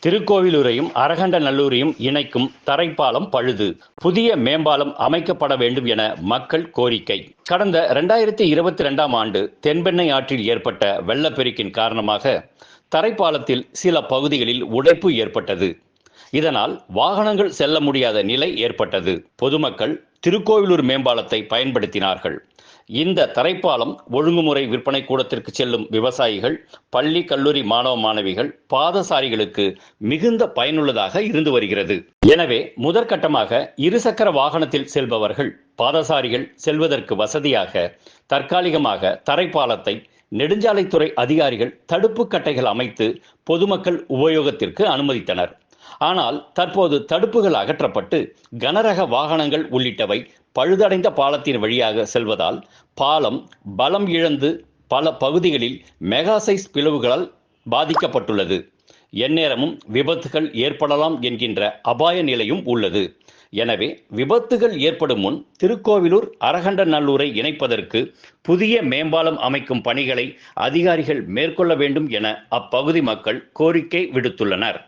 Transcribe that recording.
திருக்கோவிலூரையும் அரகண்டநல்லூரையும் இணைக்கும் தரைப்பாலம் பழுது. புதிய மேம்பாலம் அமைக்கப்பட வேண்டும் என மக்கள் கோரிக்கை. கடந்த 2022ஆம் ஆண்டு தென்பெண்ணை ஆற்றில் ஏற்பட்ட வெள்ளப்பெருக்கின் காரணமாக தரைப்பாலத்தில் சில பகுதிகளில் உடைப்பு ஏற்பட்டது. இதனால் வாகனங்கள் செல்ல முடியாத நிலை ஏற்பட்டது. பொதுமக்கள் திருக்கோவிலூர் மேம்பாலத்தை பயன்படுத்தினார்கள். இந்த தரைப்பாலம் ஒழுங்குமுறை விற்பனை கூடத்திற்கு செல்லும் விவசாயிகள், பள்ளி கல்லூரி மாணவ மாணவிகள், பாதசாரிகளுக்கு மிகுந்த பயனுள்ளதாக இருந்து வருகிறது. எனவே முதற்கட்டமாக இருசக்கர வாகனத்தில் செல்பவர்கள், பாதசாரிகள் செல்வதற்கு வசதியாக தற்காலிகமாக தரைப்பாலத்தை நெடுஞ்சாலைத்துறை அதிகாரிகள் தடுப்பு கட்டைகள் அமைத்து பொதுமக்கள் உபயோகத்திற்கு அனுமதித்தனர். ஆனால் தற்போது தடுப்புகள் அகற்றப்பட்டு கனரக வாகனங்கள் உள்ளிட்டவை பழுதடைந்த பாலத்தின் வழியாக செல்வதால் பாலம் பலம் இழந்து பல பகுதிகளில் மெகா சைஸ் பிளவுகளால் பாதிக்கப்பட்டுள்ளது. எந்நேரமும் விபத்துகள் ஏற்படலாம் என்கின்ற அபாய நிலையும் உள்ளது. எனவே விபத்துகள் ஏற்படும் முன் திருக்கோவிலூர் அரகண்டநல்லூரை இணைப்பதற்கு புதிய மேம்பாலம் அமைக்கும் பணிகளை அதிகாரிகள் மேற்கொள்ள வேண்டும் என அப்பகுதி மக்கள் கோரிக்கை விடுத்துள்ளனர்.